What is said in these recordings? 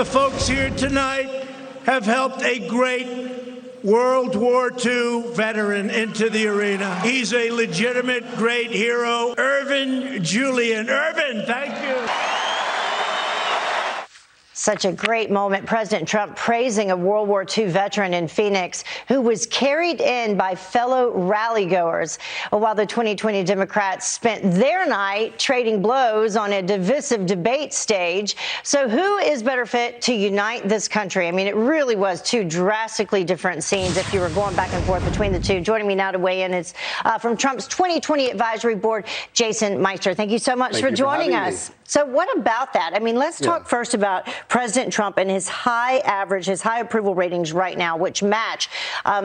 The folks here tonight have helped a great World War II veteran into the arena. He's a legitimate great hero, Irvin Julian. Irvin, thank you. Such a great moment. President Trump praising a World War II veteran in Phoenix who was carried in by fellow rallygoers. While the 2020 Democrats spent their night trading blows on a divisive debate stage. So who is better fit to unite this country? I mean, it really was two drastically different scenes if you were going back and forth between the two. Joining me now to weigh in is from Trump's 2020 Advisory Board, Jason Meister. Thank you so much for joining us. So what about that? I mean, let's talk first about President Trump and his high average, his high approval ratings right now, which match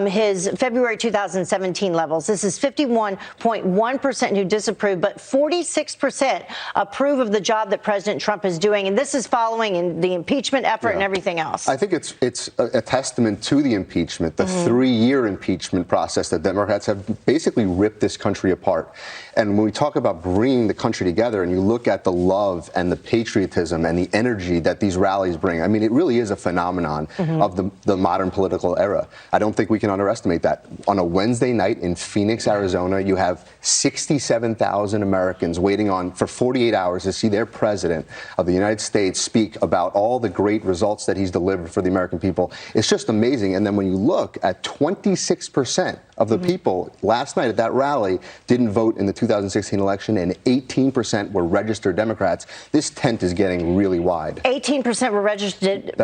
his February 2017 levels. This is 51.1% who disapprove, but 46% approve of the job that President Trump is doing. And this is following the impeachment effort and everything else. I think it's a testament to the impeachment, the 3-year impeachment process that Democrats have basically ripped this country apart. And when we talk about bringing the country together and you look at the love and the patriotism and the energy that these rallies bring, I mean, it really is a phenomenon of the modern political era. I don't think we can underestimate that. On a Wednesday night in Phoenix, Arizona, you have 67,000 Americans waiting on for 48 hours to see their president of the United States speak about all the great results that he's delivered for the American people. It's just amazing. And then when you look at 26% of the people last night at that rally didn't vote in the 2016 election, and 18% were registered Democrats. This tent is getting really wide. 18% were registered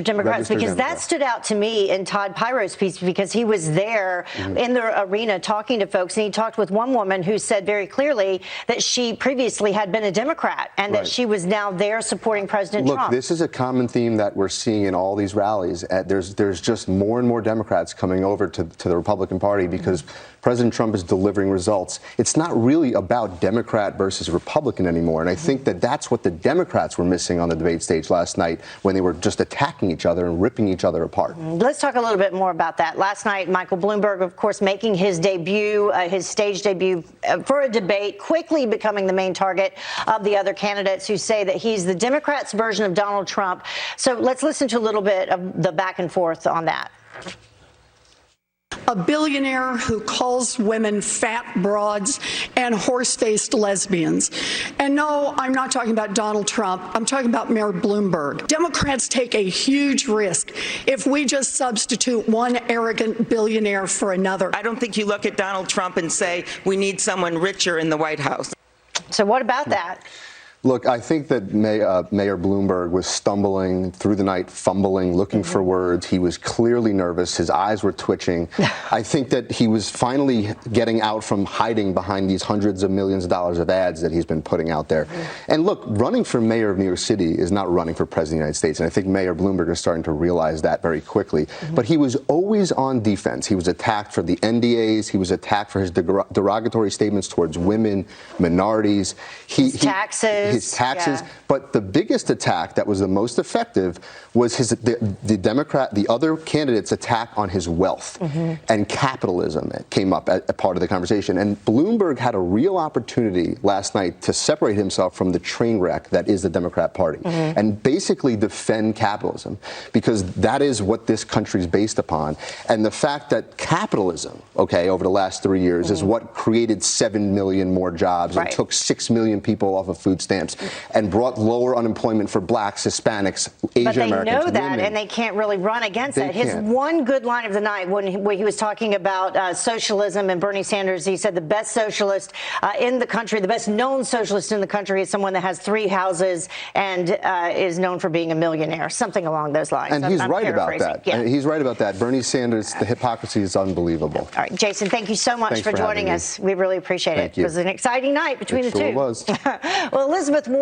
Democrats, because that stood out to me in Todd Pyro's piece, because he was there in the arena talking to folks, and he talked with one woman who said very clearly that she previously had been a Democrat and that she was now there supporting President Trump. Look, this is a common theme that we're seeing in all these rallies. There's just more and more Democrats coming over to the Republican Party because President Trump is delivering results. It's not really about Democrat versus Republican anymore. And I think that that's what the Democrats were missing on the debate stage last night when they were just attacking each other and ripping each other apart. Let's talk a little bit more about that. Last night, Michael Bloomberg, of course, making his debut, his stage debut for a debate, quickly becoming the main target of the other candidates who say that he's the Democrats' version of Donald Trump. So let's listen to a little bit of the back and forth on that. A billionaire who calls women fat broads and horse-faced lesbians. And no, I'm not talking about Donald Trump. I'm talking about Mayor Bloomberg. Democrats take a huge risk if we just substitute one arrogant billionaire for another. I don't think you look at Donald Trump and say, we need someone richer in the White House. So what about that? Look, I think that Mayor Bloomberg was stumbling through the night, fumbling, looking for words. He was clearly nervous. His eyes were twitching. I think that he was finally getting out from hiding behind these hundreds of millions of dollars of ads that he's been putting out there. And look, running for mayor of New York City is not running for president of the United States. And I think Mayor Bloomberg is starting to realize that very quickly. But he was always on defense. He was attacked for the NDAs. He was attacked for his derogatory statements towards women, minorities. His taxes. His taxes, but the biggest attack that was the most effective was the other candidate's attack on his wealth and capitalism. It came up at part of the conversation, and Bloomberg had a real opportunity last night to separate himself from the train wreck that is the Democrat Party and basically defend capitalism, because that is what this country is based upon. And the fact that capitalism, over the last 3 years is what created 7 million more jobs and took 6 million people off of food stamps and brought lower unemployment for blacks, Hispanics, Asian Americans. But they know that, women. And they can't really run against that. His one good line of the night when he was talking about socialism and Bernie Sanders, he said the best socialist in the country, the best known socialist in the country is someone that has 3 houses and is known for being a millionaire, something along those lines. And he's right about that. Yeah. He's right about that. Bernie Sanders, the hypocrisy is unbelievable. All right, Jason, thank you so much for joining us. We really appreciate it. It was an exciting night between the two. It sure was. Well, Elizabeth Warren